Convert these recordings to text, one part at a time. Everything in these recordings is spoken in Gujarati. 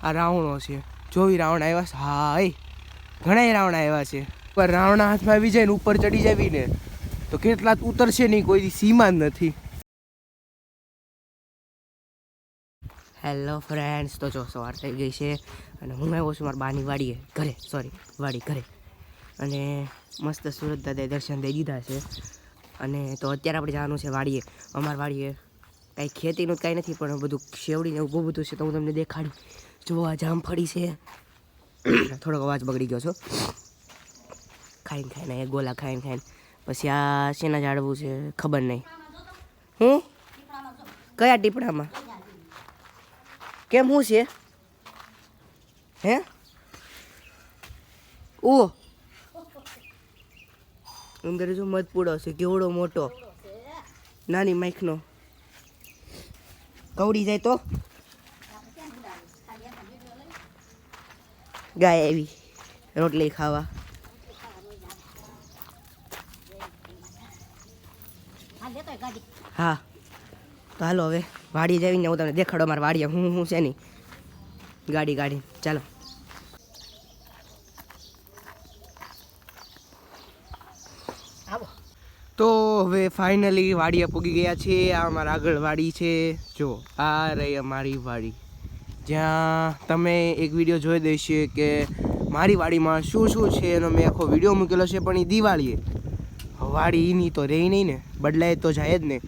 આ રાવણો છે, જોઈ રાવણ આવ્યા છે. હા એ ઘણા રાવણ આવ્યા છે, પર રાવણા હાથમાં આવી જાય ને ઉપર ચડી જાવી ને તો કેટલા ઉતરશે નહીં, કોઈ સીમા જ નથી. હેલો ફ્રેન્ડ્સ, તો જો સવાર થઈ ગઈ છે અને હું આવ્યો છું મારા બાની વાડીએ, ઘરે. અને મસ્ત સુરત દાદાએ દર્શન દઈ દીધા છે. અને તો અત્યારે આપણે જવાનું છે વાડીએ. અમારા વાડીએ કાંઈ ખેતીનું કાંઈ નથી, પણ બધું શેવડીને એવું બહુ બધું છે, તો હું તમને દેખાડી. જો આ જામફળી છે. થોડોક અવાજ બગડી ગયો છો, ખાઈને એ ગોલા ખાઈને. પછી આ શેના ઝાડવું છે ખબર નહીં. હું કયા ટીપડામાં કેમ શું છે હે? ઓ અંદર જો મધપૂડો છે કેવડો મોટો, નાની માઈકનો. કવડી જાય તો ગાય આવી રોટલી ખાવા. હા તો હાલો હવે વાડી જઈને હું તમને દેખાડો મારા વાડીએ હું છે નહીં. ગાડી ચાલો. તો હવે ફાઇનલી વાડીએ પૂગી ગયા છે. આ અમારા આગળ વાડી છે. જો આ રહી અમારી વાડી, જ્યાં તમે એક વિડીયો જોઈ દેશે કે મારી વાડીમાં શું છે એનો મેં આખો વિડીયો મૂકેલો છે. પણ એ દિવાળીએ વાડી એની તો રહી નહીં ને, બદલાય તો જાય જ ને.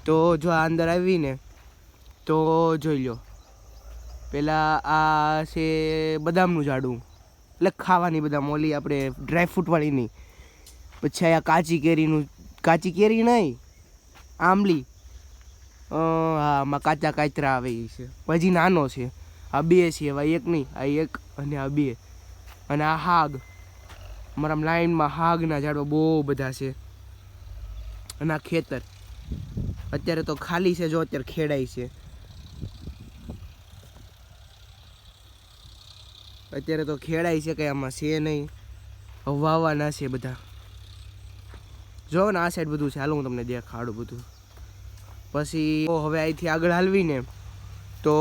તો જો આ અંદર આવીને તો જોઈ લો, પહેલાં આ છે બદામનું ઝાડું, એટલે ખાવાની બદામ, ઓલી આપણે ડ્રાયફ્રૂટવાળી નહીં. પછી આ કાચી કેરી નહીં, આંબલી. હા આમાં કાચા કાચરા આવે એ છે. પછી નાનો છે, આ બે છે. એવા એક નહીં, આ એક અને આ બે. અને આ હાગ, અમારા લાઈનમાં હાગના ઝાડવા બહુ બધા છે. અને આ ખેતર અત્યારે તો ખાલી છે, જો અત્યારે ખેડાય છે. અત્યારે તો ખેડાય છે, કંઈ આમાં છે નહીં. વાવવાના છે બધા. જો ને આ સાઈડ બધું છે, હાલો હું તમને દેખાડું બધું. પછી હવે અહીંથી આગળ હાલવીને તો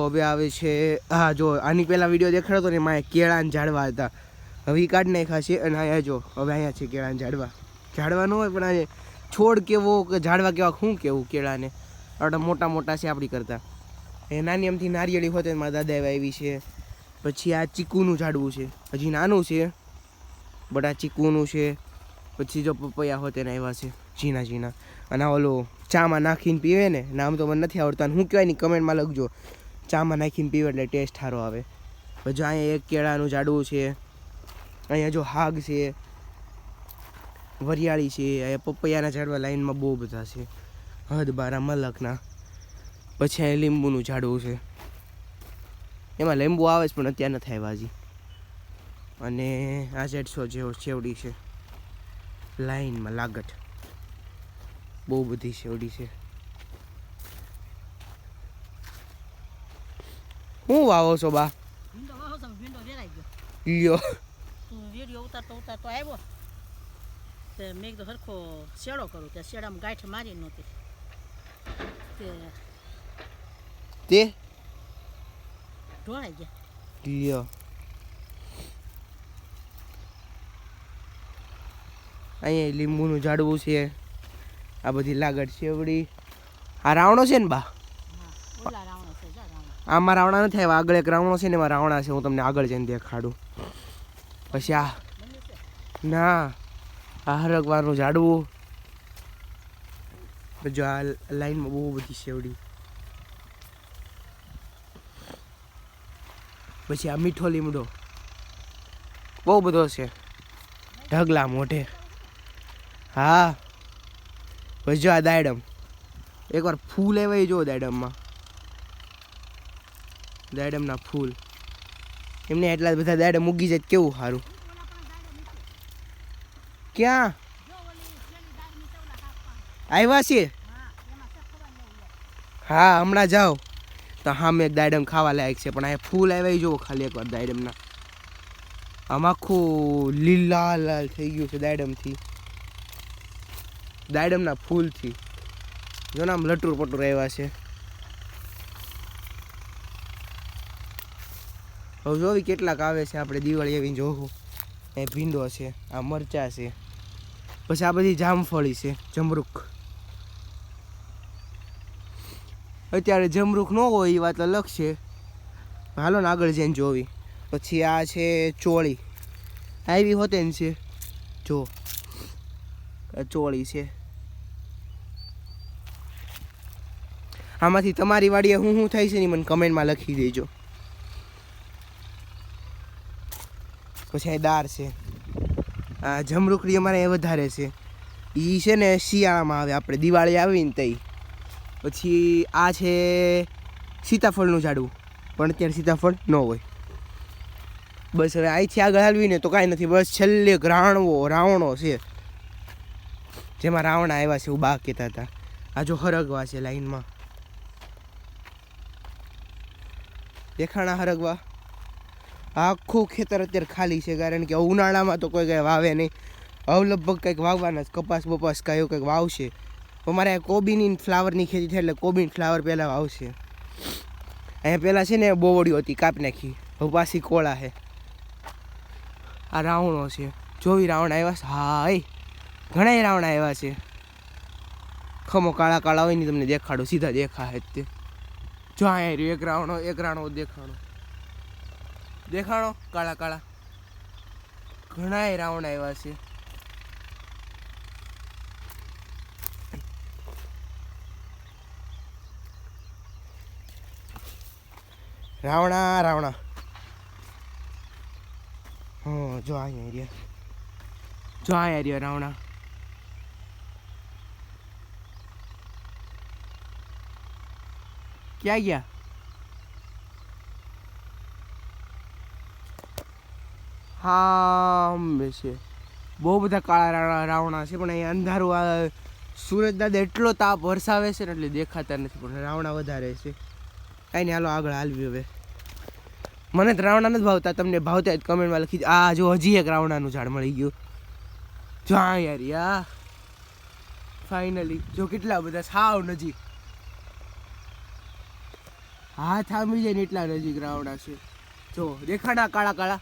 હવે આવે છે, હા જો આની પહેલાં વિડીયો દેખાડો ને એમાં કેળાના ઝાડવા હતા, હવે એ કાઢી નાખ્યા છે. અને અહીંયા જો હવે અહીંયા છે કેળાના ઝાડવા ન હોય પણ આ છોડ કેવો કે ઝાડવા કેવા શું કેવું કેળાને આપણે મોટા છે આપણી કરતાં. એ નાની એમથી નારિયેળી હોતે મારા દાદા એવા આવી છે. પછી આ ચીકુનું ઝાડવું છે, હજી નાનું છે બટ આ ચીકુનું છે. પછી જો પપૈયા હોતે ને આવ્યા છે ઝીણા. અને ઓલો ચામાં નાખીને પીવે ને, નામ તો મને નથી આવડતું, અને શું કહેવાય ને કમેન્ટમાં લખજો. ચામાં નાખીને પીવે એટલે ટેસ્ટ સારો આવે. પછી અહીંયા એક કેળાનું ઝાડવું છે, અહીંયા જો હાગ છે, વરિયાળી છે, અહીંયા પપૈયાના ઝાડવા લાઈનમાં બહુ બધા છે, હદબારા મલકના. પછી અહીંયા લીંબુનું ઝાડવું છે, એમાં લીંબુ આવે છે પણ અત્યારે નથી આવ્યા હજી. અને આ સાઈડ જેવો શેવડી છે લાઈનમાં લાગટ, બહુ બધી શેવડી છે. હું વાવો છો બા? લ્યો વિડીયો ઉતારતો આવ્યો તે મેં કીધું સરખો શેડો કરું, ત્યાં શેડામાં ગાંઠ મારી નહોતી તે ઢોળાઈ ગયા. લ્યો અહીંયા લીંબુનું ઝાડવું છે, આ બધી લાગડ શેવડી. આ રાવણો છે ને બા? આમાં રાવણા નથી આવ્યા, આગળ એક રાવણો છે ને એમાં રાવણા છે, હું તમને આગળ જઈને દેખાડું. પછી આ ના આ હરગવાનું ઝાડવું. જો આ લાઈનમાં બહુ બધી શેવડી. પછી આ મીઠો લીમડો બહુ બધો છે, ઢગલા મોઢે. હા પછી જો આ દાયડમ, એકવાર ફૂલ એવાય જો દાયડમના ફૂલ. એમને એટલા બધા દાયડમ ઉગી જાય કેવું સારું. ક્યાં આવ્યા છે? હા હમણાં જાઓ તો સામે એક દાયડમ ખાવા લાયક છે, પણ આ ફૂલ આવ્યા જુઓ ખાલી એકવાર દાયડમના. આમ આખું લીલા થઈ ગયું છે દાયડમના ફૂલથી. જો ને આમ લટુર પટુર આવ્યા છે. હવે જોવી કેટલાક આવે છે આપણે દિવાળી આવીને જોવું. એ ભીંડો છે, આ મરચાં છે, પછી આ બધી જામફળી છે, જમરૂખ. અત્યારે જમરૂખ ન હોય એ વાત અલગ છે, હાલો ને આગળ જઈને જોવી. પછી આ છે ચોળી, આવી હોતે ને છે, જો ચોળી છે. આમાંથી તમારી વાડીએ શું થાય છે ને મને કમેન્ટમાં લખી દેજો. પછી આ દાળ છે, આ જમરૂખડી અમારે એ વધારે છે, એ છે ને શિયાળામાં આવે, આપણે દિવાળી આવીને તઈ. પછી આ છે સીતાફળનું ઝાડવું, પણ અત્યારે સીતાફળ ન હોય. બસ હવે અહીંથી આગળ હાલવીને તો કાંઈ નથી, બસ છેલ્લે રાવણો છે, જેમાં રાવણા આવ્યા છે એવું બા કહેતા હતા. આ જો હરગવા છે લાઈનમાં, દેખાણા હરગવા. આખું ખેતર અત્યારે ખાલી છે, કારણ કે ઉનાળામાં તો કોઈ કંઈ વાવે નહીં. હવે લગભગ કંઈક વાવવાના જ, કપાસ બપાસ કાંઈ એવું કંઈક વાવશે. અમારે કોબીની ફ્લાવરની ખેતી થાય એટલે કોબીની ફ્લાવર પહેલાં વાવશે. અહીંયા પહેલાં છે ને બોવડીઓ હતી, કાપી નાખી, હવે પાછી કોળા છે. આ રાવણો છે, જોવી રાવણ આવ્યા છે. હા એ ઘણા રાવણ આવ્યા છે. ખમો કાળા કાળા હોય ને તમને દેખાડો, સીધા દેખાય તે. જો અહીંયા રહ્યો એક રાવણો દેખાણો કાળા કાળા. ઘણા રાવણ આવ્યા છે. રાવણા હા, જો અહીંયા રહ્યા રાવણા. ક્યાં ગયા? હા છે, બહુ બધા કાળા રાવણા છે, પણ અહીંયા અંધારું, આ સુરજ દાદા એટલો તાપ વરસાવે છે ને એટલે દેખાતા નથી, પણ રાવણા વધારે છે. કાંઈ નહીં, હાલો આગળ હાલવી. હવે મને તો રાવણા નથી ભાવતા, તમને ભાવતા જ કમેન્ટમાં લખી. આ જો હજી એક રાવણાનું ઝાડ મળી ગયું. જો યાર યા ફાઇનલી, જો કેટલા બધા સાવ નજીક, હાથ આંબી જાય ને એટલા નજીક રાવણા છે. જો દેખાડા કાળા કાળા,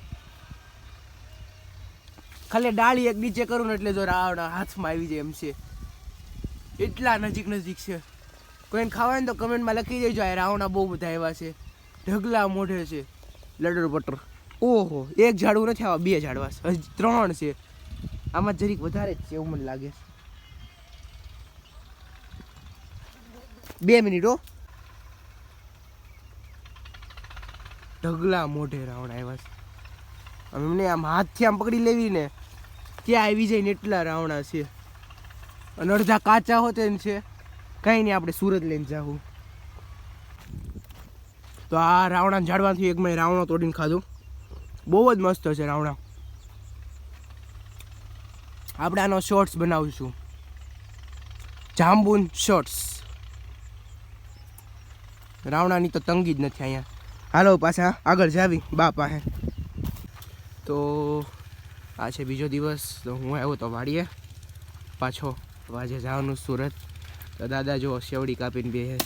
ખાલી ડાળી એક નીચે કરું ને એટલે જો રાવણા હાથમાં આવી જાય એમ છે, એટલા નજીક છે. કોઈને ખાવાય ને તો કમેન્ટમાં લખી દેજો. આ રાવણા બહુ બધા એવા છે, ઢગલા મોઢે છે, લડર પટર. ઓહો, એક ઝાડવું નથી, આવા 2 ઝાડવા છે, હજી 3 છે. આમાં જરીક વધારે જ છે એવું મને લાગે છે. 2 મિનિટ હો. ઢગલા મોઢે રાવણા આવ્યા છે. અમને આમ હાથથી આમ પકડી લેવી ને ત્યાં આવી જાય ને એટલા રાવણા છે. અને અડધા કાચા હોતે ને છે. કંઈ નહીં, આપણે સુરત લઈને જાવું. તો આ રાવણા ઝાડવાથી એક મેં રાવણો તોડીને ખાધું, બહુ જ મસ્ત છે રાવણા. આપણે આનો શોર્ટ્સ બનાવીશું, જાંબુન શોર્ટ્સ. રાવણાની તો તંગી જ નથી અહીંયા. હાલો પાછા આગળ જાવી બા પાસે. તો આ છે બીજો દિવસ. તો હું આવ્યો તો વાડીએ પાછો, આજે જવાનું સુરત. તો દાદા જો શેવડી કાપીને બેસે.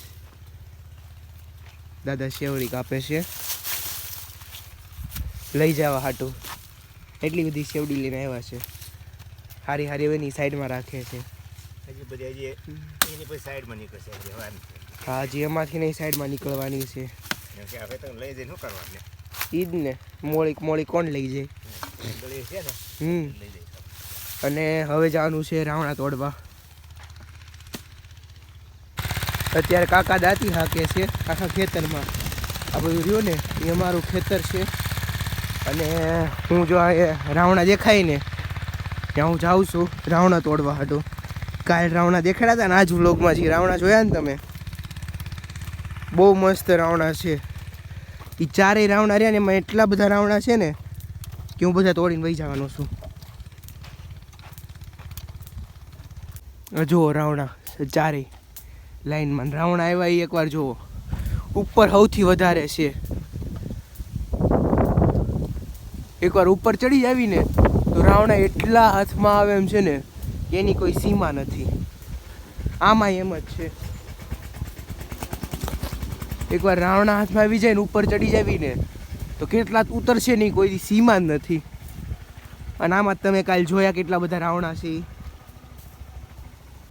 દાદા શેવડી કાપે છે લઈ જવા હાટું. એટલી બધી શેવડી લઈને આવ્યા છે. હારી હારી એની સાઈડમાં રાખે છે. હા, હજી એમાંથી નહીં સાઈડમાં નીકળવાની છે. ઈ જ ને, મોળી કોણ લઈ જાય. અને હવે જવાનું છે રાવણા તોડવા. અત્યારે કાકા દાંતી હાકે છે આખા ખેતરમાં. આ બધું રહ્યું ને એ અમારું ખેતર છે. અને હું જો આ રાવણા દેખાય ને ત્યાં હું જાઉં છું રાવણા તોડવા હાટું. કાલ રાવણા દેખાડ્યા હતા ને, આજ વ્લોગમાં જે રાવણા જોયા ને તમે, બહુ મસ્ત રાવણા છે. એ 4 રાવણા રહ્યા ને એમાં એટલા બધા રાવણા છે ને કે હું બધા તોડીને વહી જવાનો છું. જુઓ રાવણા 4 લાઈનમાં રાવણા આવ્યા. એ એકવાર જુઓ, ઉપર સૌથી વધારે છે. એકવાર ઉપર ચડી આવીને તો રાવણા એટલા હાથમાં આવે એમ છે ને એની કોઈ સીમા નથી. આમાં એમ જ છે, એકવાર રાવણા હાથમાં આવી જાય ને ઉપર ચડી જાવી ને તો કેટલા ઉતરશે નહીં, કોઈ સીમા જ નથી. અને આમાં જ તમે કાલ જોયા કેટલા બધા રાવણા છે ઈ.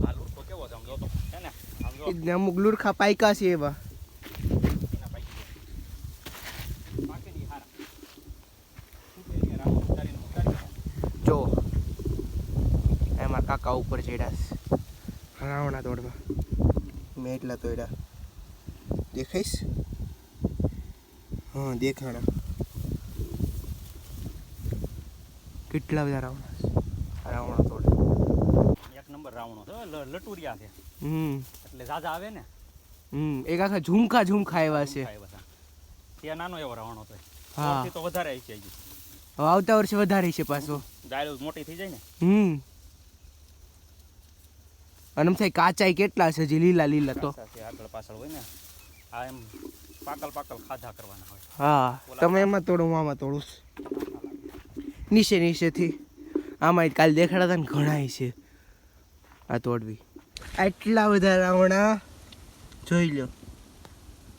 આ લૂટતો કેવો છે આમ જો તો હે ને આમ જો ને અમુક લુરખા પાયકા છે એવા. એના પાકી હારા ઉતરી રામ ઉતારી જો એમાં કાકા ઉપર ચડ્યા છે રાવણા તોડવા. મેં એટલા તોડ્યા દેખાઈશ. હા દેખાણા કેટલા બધા રાવણા છે. રાવણા તોડે એક નંબર રાવણો છે લટુરિયા છે એટલે ઝાઝા આવે ને એક આખા ઝુમખા ઝુમખા એવા છે. ત્યાં નાનો એવો રાવણો તો હા સૌથી તો વધારે આવી છે હજી. હવે આવતા વર્ષે વધારે છે પાછો. ડાયલો મોટી થઈ જાય ને અને એમ થાય કાચાઈ કેટલા છે હજી લીલા લીલા તો. કાચા છે, આગળ પાછળ હોય ને આ એમ પાકલ ખાધા કરવાના હોય. હા તમે એમાં તોડો હું આમાં તોડું છું. નીચે નીચેથી આમાં કાલ દેખાડા હતા ને ઘણાય છે આ તોડવી. આટલા બધા રાવણા જોઈ લો.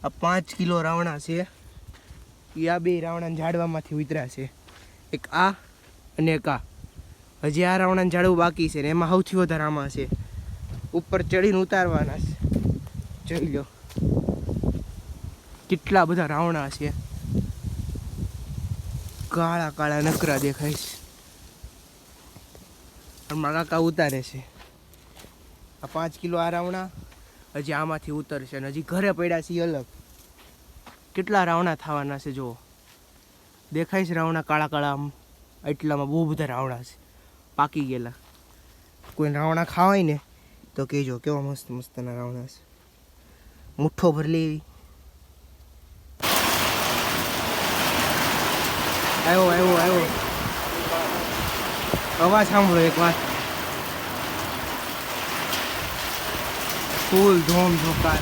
આ 5 કિલો રાવણા છે. એ આ બે રાવણા ઝાડવામાંથી ઉતર્યા છે. એક આ અને એક આ. હજી આ રાવણાને ઝાડવું બાકી છે ને એમાં સૌથી વધારે આમાં છે. ઉપર ચડીને ઉતારવાના છે. જોઈ લો કેટલા બધા રાવણા છે. કાળા કાળા નકરા દેખાય છે. અને મારા કાકા ઉતારે છે. આ 5 કિલો આ રાવણા હજી આમાંથી ઉતરશે અને હજી ઘરે પડ્યા છે ઈ અલગ. કેટલા રાવણા થવાના છે જુઓ. દેખાય છે રાવણા કાળા કાળા આમ. એટલામાં બહુ બધા રાવણા છે પાકી ગયેલા. કોઈ રાવણા ખાવાય ને તો કહેજો કેવા મસ્ત મસ્તના રાવણા છે. મુઠ્ઠો ભરી લેવી. આવ્યો અવાજ સાંભળો એક વાત. ફૂલ ધોમ ધોકાર